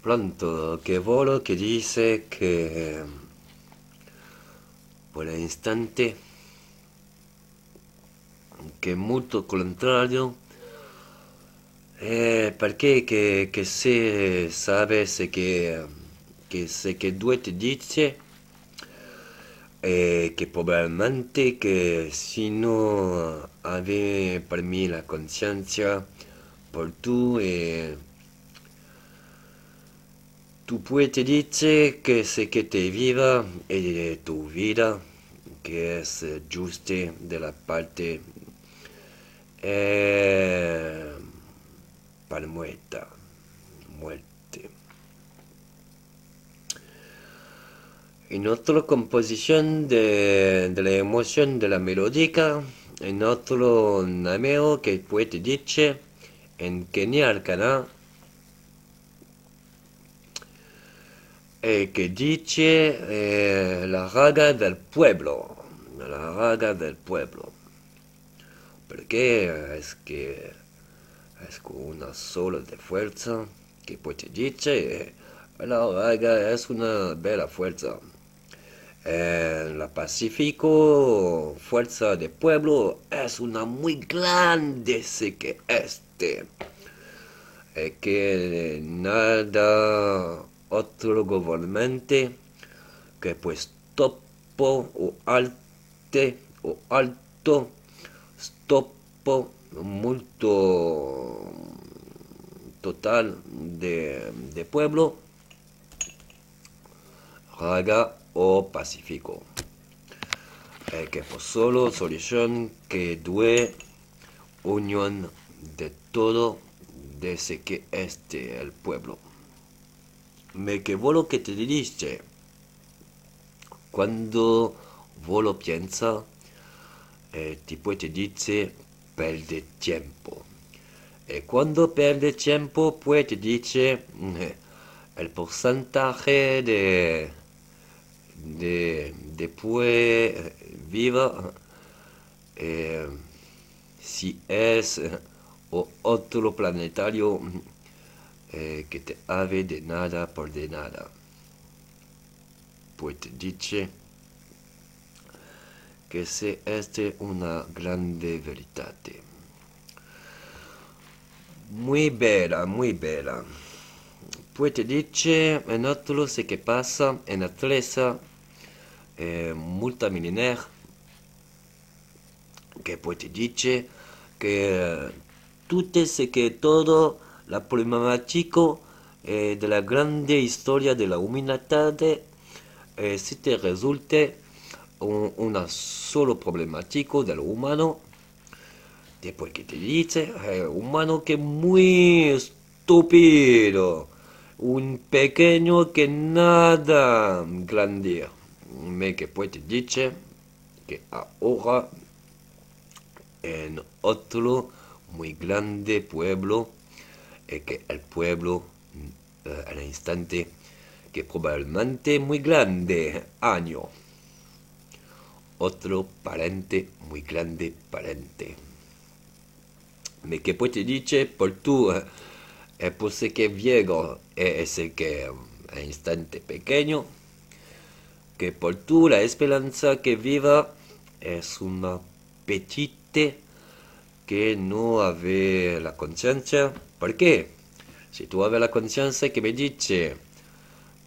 Pronto, che volo che dice che per l'istante che è molto contrario perché che se sapesse che se che due ti dice che probabilmente che se no avevi per me la coscienza per tu e tu puoi te dice che se che te viva e tu vida que es giusta della parte para muerte. En otra composición de la emoción de la melódica, en otro nameo que puede dice en Kenia Arcana, que dice la raga del pueblo, la raga del pueblo. Perché es con una sola de fuerza que puede dice la raga es una bella fuerza. La Pacífico, Fuerza de Pueblo, es una muy grande, sé que que nada otro gobernante que pues topo o alto, stoppo molto total de pueblo, raga o Pacífico. Que por solo solución que due unión de todo desde que el pueblo. Me que volo que te dice cuando volo piensa tipo te dice perde tiempo. Y cuando perde tiempo pues te dice el porcentaje de después viva si es o otro planetario que te ave de nada por de nada. Pues te dice que se este una grande verità. Muy bella, muy bella. Pues te dice en otro sé que pasa en atlesa multimillonaire que pues te dice que tú te sé que todo la problemática de la grande historia de la humanidad si te resulte una solo problemático del humano después que te dice humano que muy estúpido un pequeño que nada grande me que pues te dice que ahora en otro muy grande pueblo que el pueblo al instante que probablemente muy grande año otro parente muy grande parente me que pues te dice por tu por ser que viejo es el que al instante pequeño que por tu la esperanza que viva es una petite que no ave la conciencia. ¿Por qué? Si tú ave la conciencia que me dice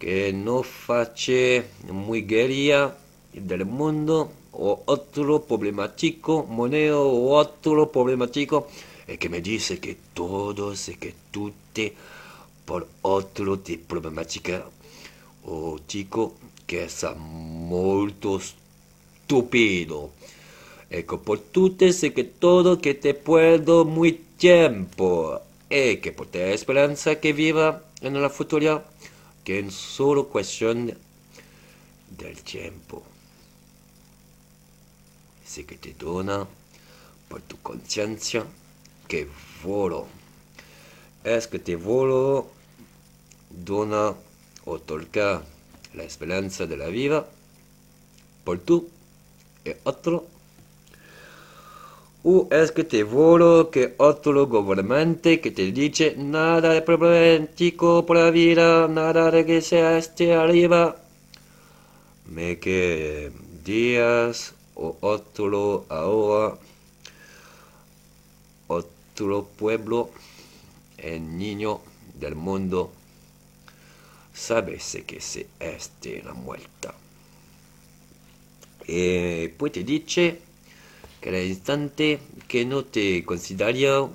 que no face muy guerrilla del mundo o otro problemático, moneo o otro problemático, e que me dice que todos e que tutte por otro de problemática o chico che è molto stupido. Ecco, por tutte sé que todo que te puedo muy tiempo e que por te esperanza que viva en la futura que es solo cuestión del tiempo. Sé que te dona por tu conciencia que volo. Es que te volo dona otorga la esperanza de la vida por tú y otro O es que te vuelo que otro gobernante que te dice nada de problemático por la vida, nada de que sea este arriba. Me que días o otro ahora, otro pueblo, el niño del mundo, sabes que se este la muerta. Y pues te dice que al instante que no te considera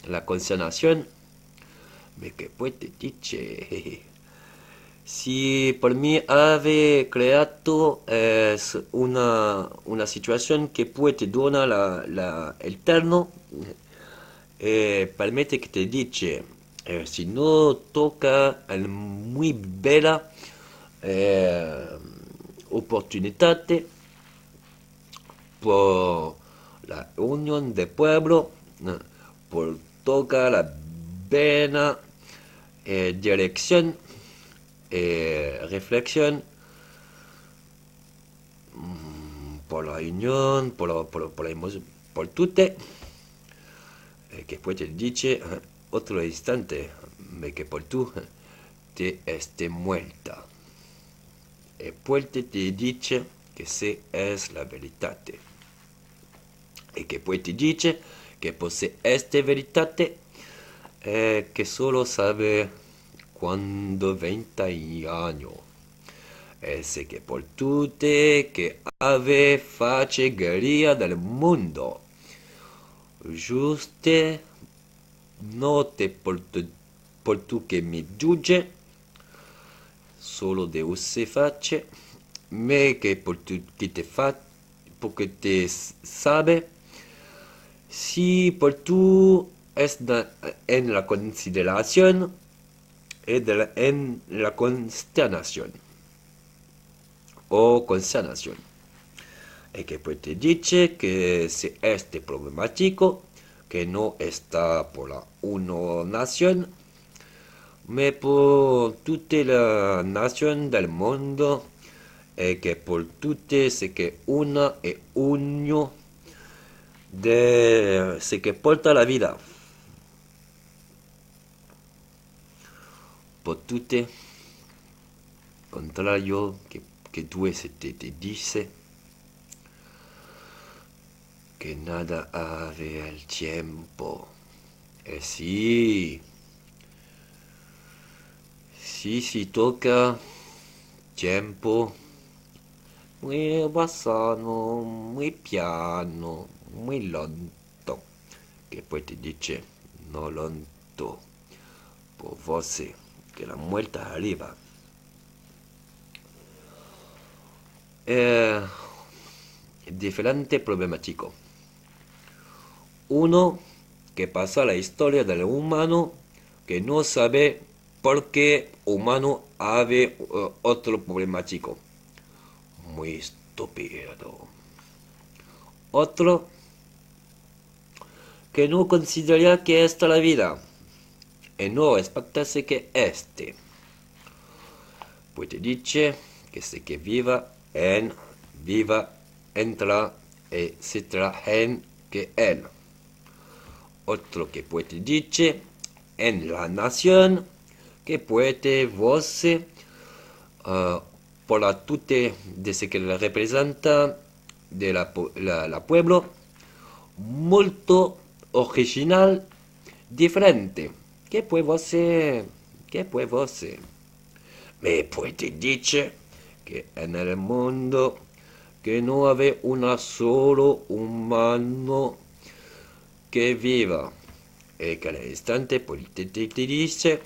la consternación, me que pues te dice, si por mí ave creado es una situación que puede donar el terno, permite que te dice, si no toca el muy bella oportunidad por la unión de pueblo, por tocar la buena dirección, reflexión, por la unión, por la emoción, por tutte, que puede decir otro instante, que por tú te esté muerta. Y puede te dice que se es la verdad. Y que puede dice que posee esta verdad que solo sabe cuando 20 años. Ese que por tutte che ave face guerrilla del mundo. Giuste note por tu che mi giuge, solo Deus se face, me che por tu che te fa, porque te sabe, si por tu es en la consideración en la consternación o consternación. Y que pues te dice que si este problemático que no está por la una nación, me por toda la nación del mundo, y que por tutte se que una y uno de se que porta la vida. Por tutte, contrario que tú te dice que nada ave el tiempo. Sí, si toca tiempo, muy basano, muy piano, muy lento, que poi ti dice no lento, por voce, que la muerte arriba. Diferente problemático. Uno que pasa la historia del humano que no sabe por qué humano ave otro problemático. Muy estúpido. Otro que no considera que esta es la vida y no respectarse que este. Pues te dice que se que viva, entra, etcétera, en que él. Otro que puede dice en la nación que puede voce por la tute de ce que la representa de la pueblo molto original diferente que puede voce me puede dice que en el mundo que no hay una solo humano que viva y que al instante te dice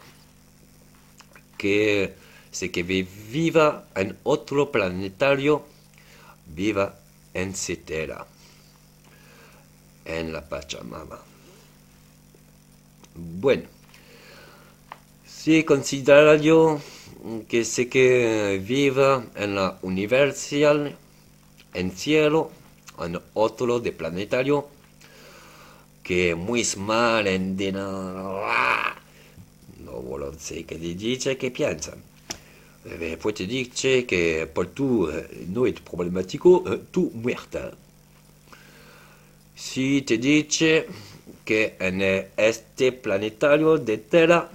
que se que viva en otro planetario viva en Cetera, en la Pachamama. Bueno, si considero yo que se que viva en la universal, en cielo, en otro de planetario, que muy mal en de no sé qué dice, qué piensan. Poi ti dice che per tu non è problematico, tu muerta. Si ti dice che en este planetario de Terra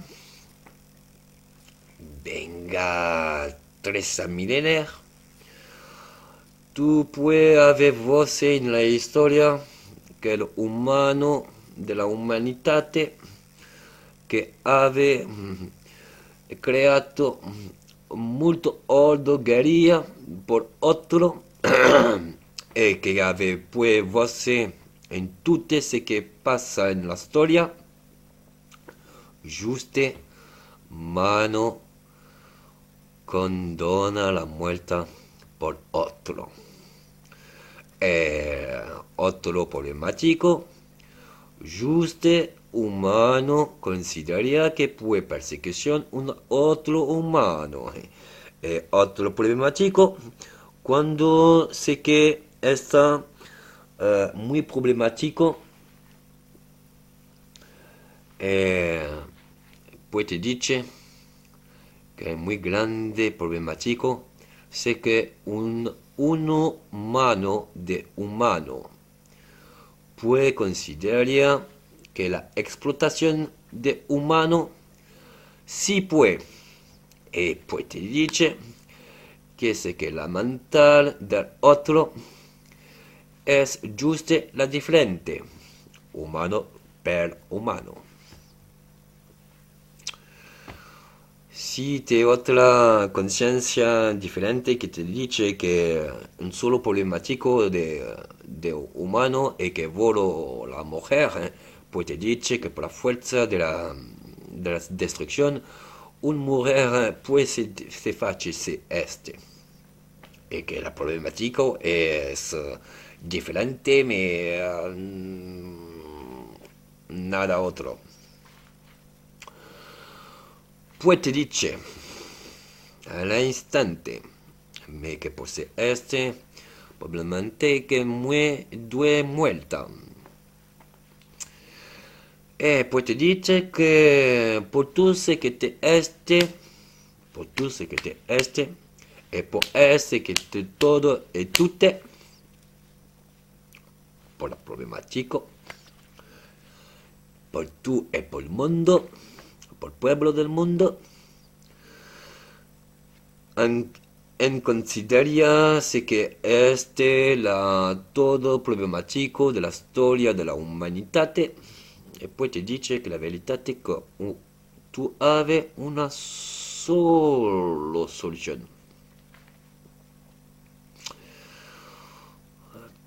venga 3 milenios, tú puedes haber voz en la historia que el humano de la humanidad que ave creato molto oldo guerrilla por otro e che ave puede voce en tutto ce che passa en la storia giuste mano condona la muerta por otro. Otro problemático, juste humano consideraría que puede persecución un otro humano. Otro problemático, cuando sé que está muy problemático, pues te dice que es muy grande problemático, sé que uno humano de humano puede considerar que la explotación de humano sí puede, y pues te dice que sé que la mental del otro es justo la diferente, humano per humano. Si te otra conciencia diferente que te dice que un solo problemático de humano es que volo la mujer, pues te dice que por la fuerza de la destrucción, una mujer puede se facesse este. Y que el problemático es diferente, nada otro. Pues te dice al instante me que posee este probablemente que due muerta. Pues te dice que por tu sé que te por tu sé que te y por ese que te todo y tutte, por el problemático, por tú y por el mundo, por el pueblo del mundo, en considerarse que la todo problemático de la historia de la humanidad, y pues te dice que la verdad es que tú haves una sola solución.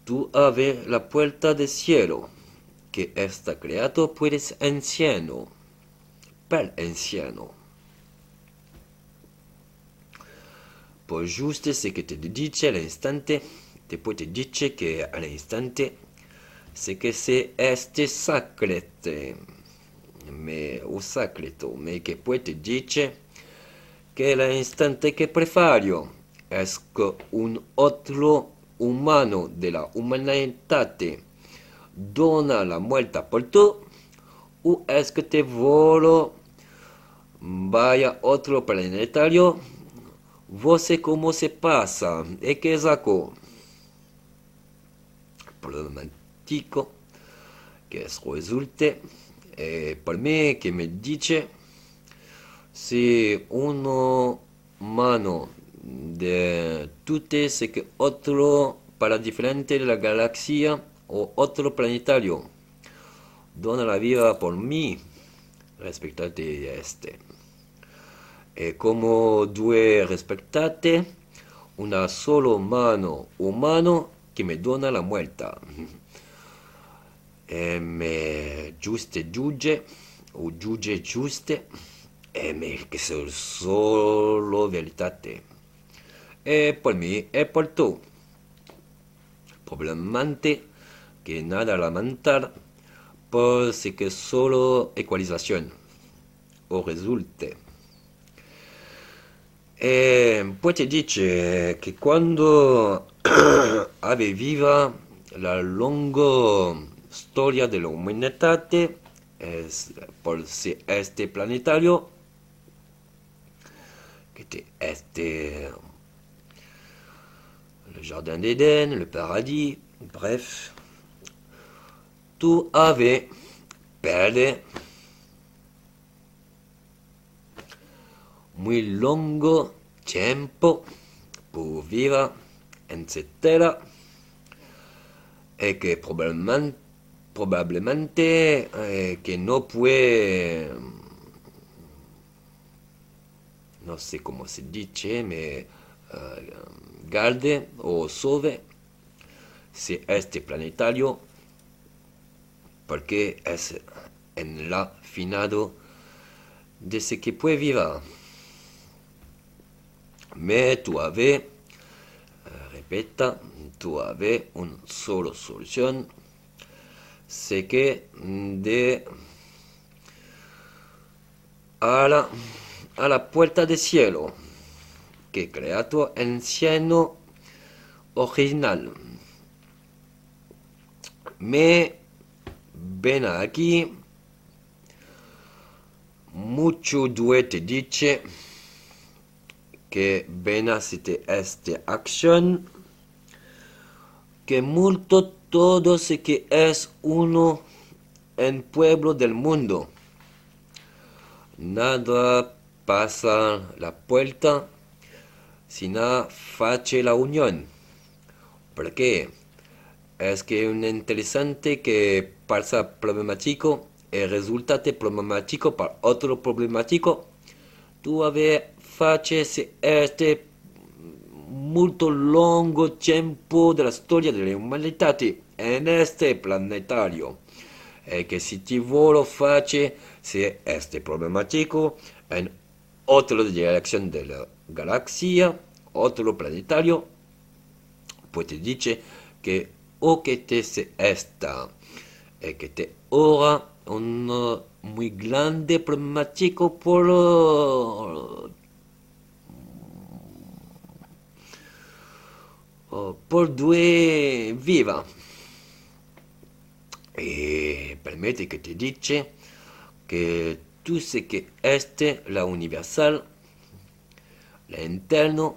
Tú haves la puerta del cielo, que está creado por el anciano, per anciano. Pues justo sé que te dice al instante, después te dice que al instante, sé que c'est secreto, o secreto, me que pues te dice que al instante que prefiero es que un otro humano de la humanidad dona la muerte por tú, o es que te volo vaya otro planetario. Você como se passa e que sacou problemático que es resulte por mí que me dice si uno mano de tutte sé que otro para diferente de la galaxia o otro planetario dona la vida por mí respecto a este. Como due respettate una solo mano umano che mi dona la muerte. Me giuste giuge, o giuge giuste, e me che sono solo veritate. E per me e per tu. Problemante che nada lamentar, pues que solo ecualización o resulte. Poi ti dice che quando aveva la lunga storia dell'umanità por este planetario, que le jardin d'Éden, le paradis, bref, tu avais perdu muy longo tiempo por vivre en cette terre et que probablemente que no puede, no sé cómo se dice, me guarde o sove si este planetario porque es en la finado de ce que puede vivre. Mais tu avais, repeta, tu avais una sola solución, c'est que de a la puerta del cielo, que creato en cielo original. Me ven aquí, mucho due te dice que ven a este acción, que multo todo se que es uno en pueblo del mundo. Nada pasa la puerta sino face la unión. ¿Por qué? Es que es un interesante que pasa problemático y resulta problemático para otro problemático. Tu face este molto lungo tiempo della storia dell'umanità in este planetario e che se ti vuole face se este problematico in otra dirección della galassia, otro planetario, pues te dice que o que te se esta e que te ora un muy grande problemático por due viva. Y permite que te dice que tú sé que la universal, la interno,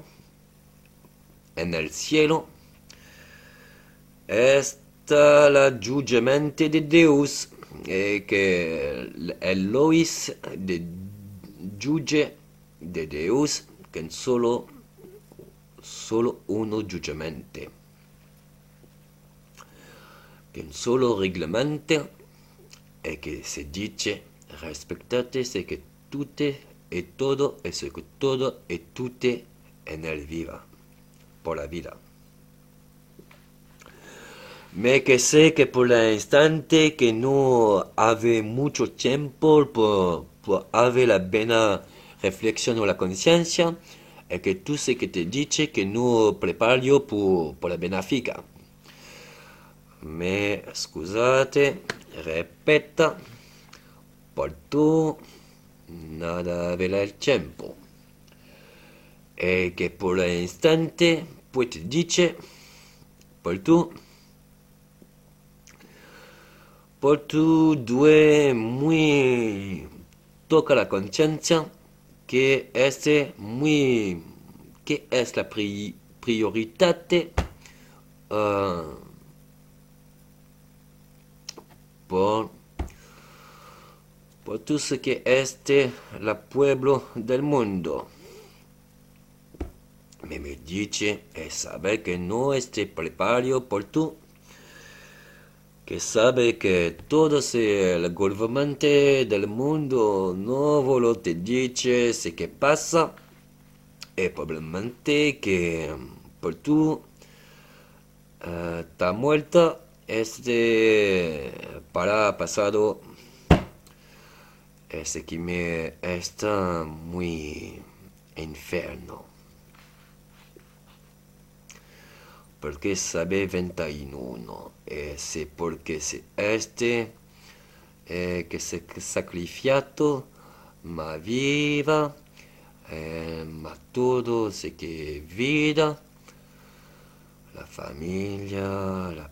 en el cielo, está la giudimente de Deus, que el Lois de giuge de Deus, que solo uno giudimente, que solo reglamento e que se dice respectate se que tutte e todo es que todo e tutte en el viva por la vida. Me que sé que por el instante que no habe mucho tiempo por haber la buena reflexión o la conciencia, es que tú sé que te dice que no preparo por la benefica. Me scusate, repeta, por tú nada vela el tiempo. E que por el instante, pues te dice, por tu due muy toca la conciencia que que es la prioridad por todo lo que la pueblo del mundo. Me dice es saber que no esté preparado por tú, que sabe que todo el gobierno del mundo no te dice lo que pasa, y probablemente que por tú está muerta para pasado ese que me está muy enfermo. Porque sabe 21, es porque que se sacrificado, ma viva, ma todo se que vida, la familia,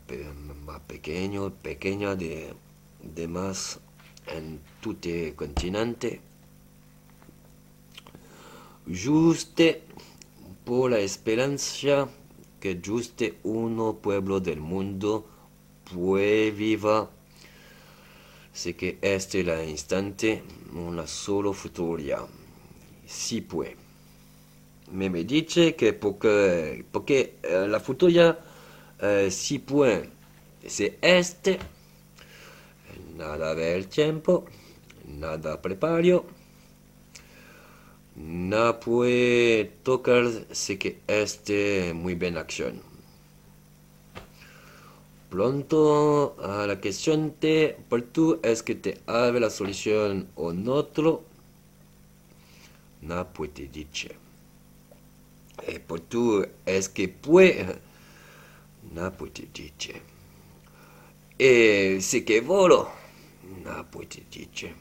más pequeña de más en todo el continente, Juste por la esperanza que juste uno pueblo del mundo puede viva, sé que este la instante una solo futura, si puede. Me dice que porque la futura si puede, se este, nada del tiempo, nada preparo, no puede tocarse que esté muy bien acción. Pronto a la cuestión de por tú es que te abre la solución o no otro, no puede decir. Por tú es que puede, no puede decir. Sí que volo, no puede decir.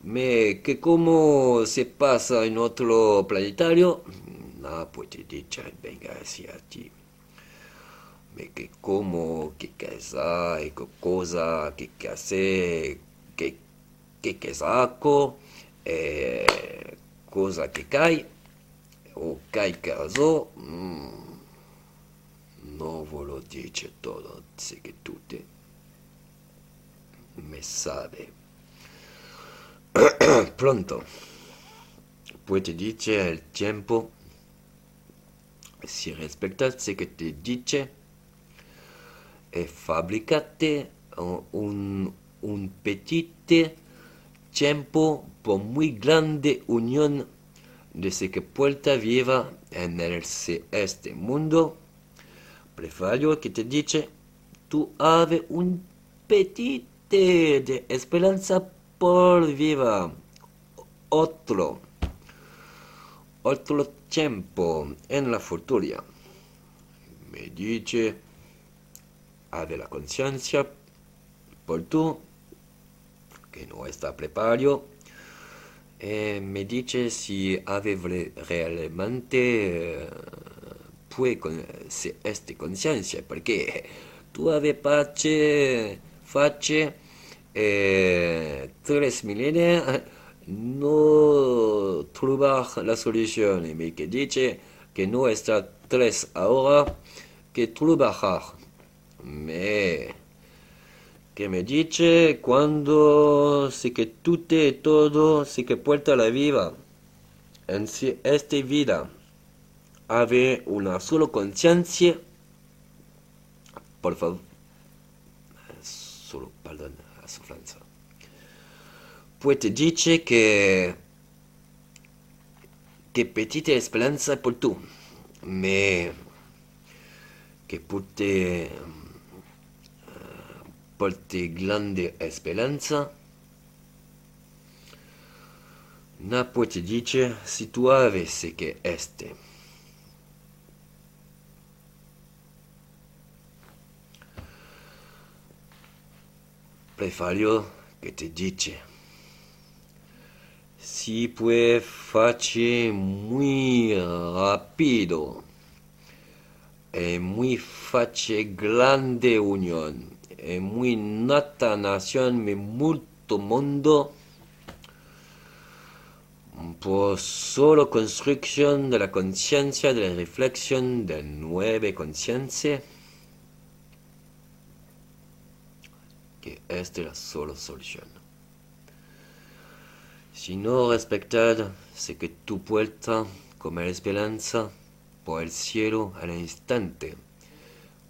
Me que como se pasa en otro planetario, no puede decir, venga hacia ti. Me que como, que hacer, que cosa, que hacer, que saco, cosa que cae, o cae caso, no ve lo dice todo, sé que tú te me sabe. Pronto, pues te dice el tiempo, si respetas sé que te dice, fabricate un petit tiempo por muy grande unión de ce que puerta viva en este mundo. Prefiero que te dice, tú ave un petit de esperanza por viva. Otro tiempo en la futura. Me dice, ave la conciencia por tú, que no está preparado. Me dice si ave realmente puede esta conciencia, porque tu ave face 3 milenios no trobar la solución, y me que dice que no está 3 ahora que trabajar. Que me dice cuando sé que tú te todo, sé que puerta la vida, en si esta vida, ave una sola conciencia, por favor, solo, perdón, a su Francia. Pues te dice que petite esperanza por tú, me que por te grande esperanza, no puede dice si tú aves que este. Prefiero que te dice. Si puede fare muy rápido e muy face grande unión e muy nata nación me multo mundo por solo construcción de la conciencia de la reflexión de nueva conciencia que esta es la sola solución. Si no respetad, sé que tu puerta, como la esperanza, por el cielo al instante,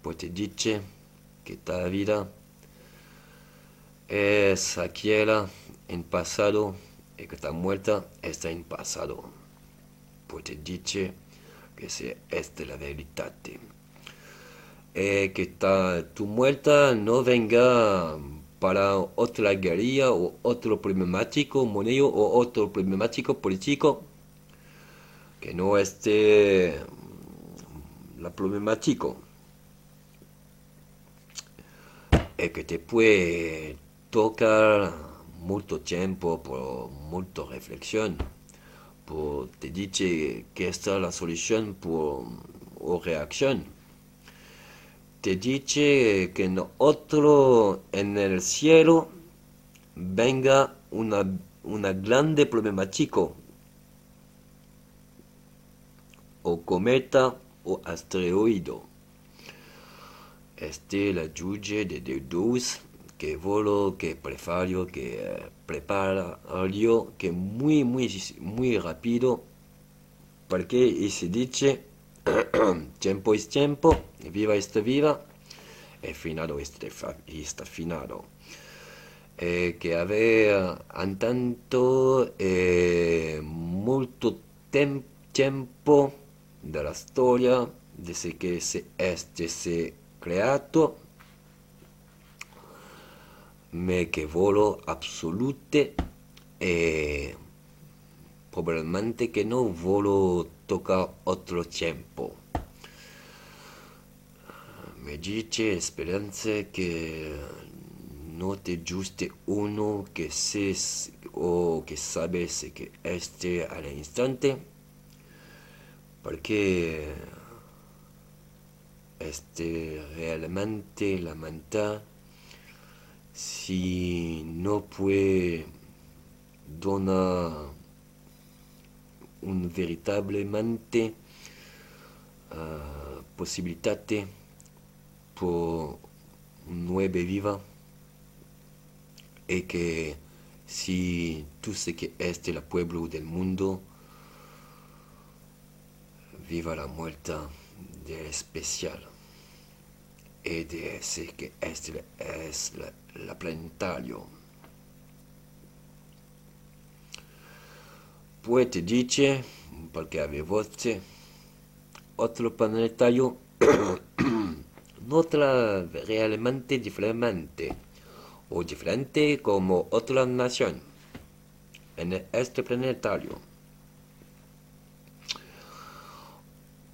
pues te dice que ta vida es aquella en pasado y que ta muerta está en pasado. Pues te dice que es la verdad. Que tu muerta no venga para otra guerrilla o otro problemático monero o otro problemático político que no esté la problemático que te puede tocar mucho tiempo por mucha reflexión te dice que esta es la solución por o reacción te dice que en otro en el cielo venga una grande problemático o cometa o asteroide. Este la giuge de Deus que volo, que preparo, que preparo, que muy rápido, porque se dice tiempo es tiempo, viva esta viva, e finado está finado. Que aveva intanto molto tempo della storia desde che este se creato, me che volo absolute e probabilmente che non volo toccare altro tempo. Me dice speranze che no te giuste uno que se o que sabe se que este al instante, porque este realmente lamenta si no puede donar un veritablemente posibilidad por un nueve viva. Y que si tú sé que este es el pueblo del mundo, viva la muerte del especial. Y de ese que este es la planetario. Pues te dice, porque avevo otro planetario, no realmente diferente. O diferente como otra nación en este planetario.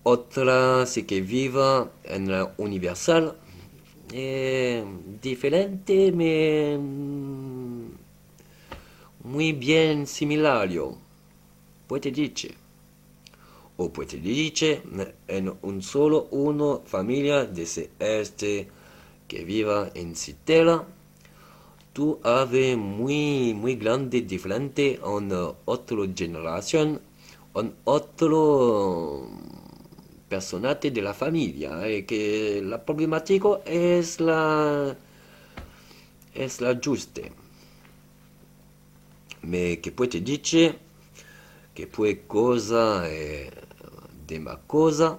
Otra sí que viva en la universal, diferente, muy bien similar. Puede decir. O puede decir en un solo uno familia de este que viva en Citela. Tú ave muy grande diferente en otra generación, en otro personaje de la familia, que la problemática es la juste. Me que puede decir que puede cosa de más cosa,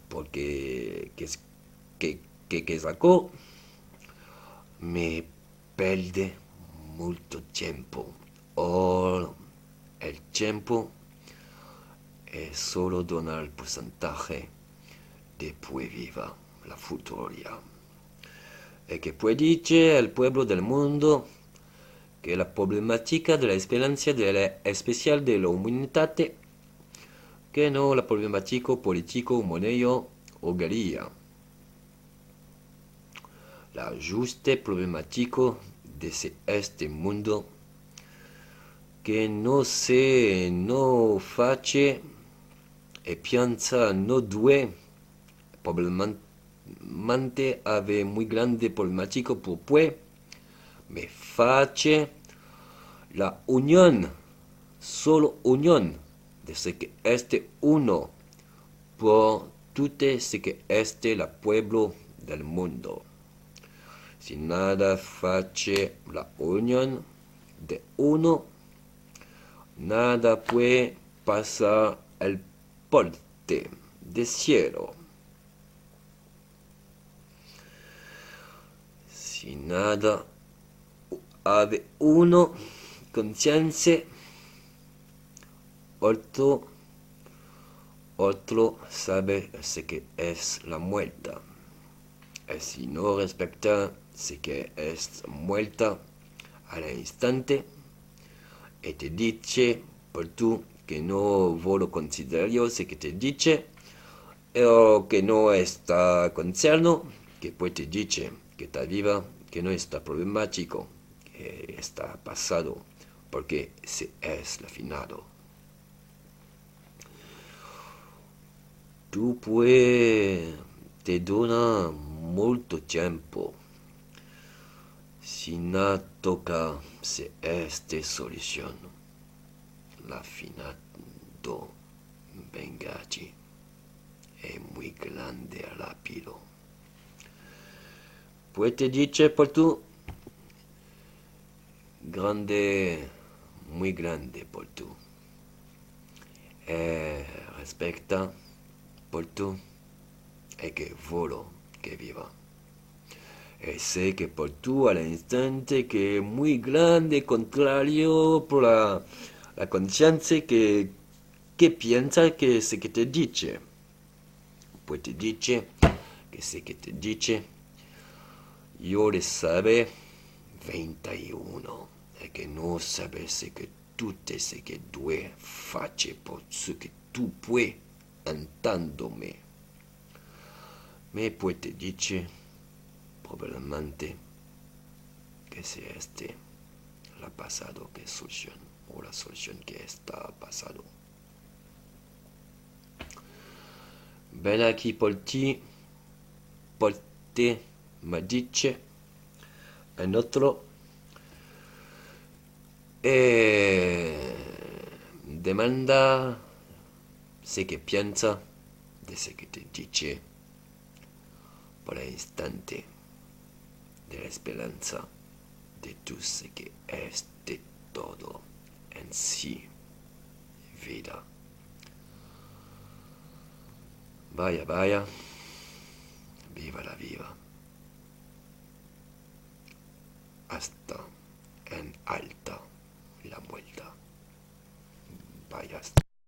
porque que sacó me perde molto tempo. O el tiempo es solo donar el porcentaje de pues viva la futura. Y que puede decir el pueblo del mundo que la problemática de la experiencia de la especial de la humanidad, que no la problemática político moneo o guerrilla. La juste problemático de este mundo que no se no face e piensa no due probablemente ave muy grande problemático por pues me face la unión, solo unión de ce que este uno por tutte ce que este la pueblo del mundo. Si nada face la unión de uno, nada puede pasar el porte de cielo. Si nada ave uno conciencia, otro sabe ce que es la muerte. Y si no respecta ce que es muerta al instante, y te dice por tú que no lo considero ce que te dice, o que no está concierno, que pues te dice que está viva, que no está problemático, que está pasado, porque se es la finado. Tú pues te dona molto tiempo. Si no toca se esta solución, la finado Vengaci è muy grande rápido. Pues te dice por tú, grande, muy grande por tú. Respecta por tú, e che volo che viva. E sé que por tú al instante que es muy grande, contrario por la conciencia que piensa que sé que te dice. Pues te dice que sé que te dice, yo le sabe 21, e che non sapesse che tutte se che due face por ce che tu puoi entendo me. Me pues te dice probablemente que sea este la pasado que solución o la solución que está pasado. Ven aquí por ti, por te, me dice en otro demanda sé que piensa de sé que te dice por el instante de la esperanza de tu sé que es de todo en sí vida. Vaya, vaya, viva la vida. Hasta en alta la vuelta. Vaya.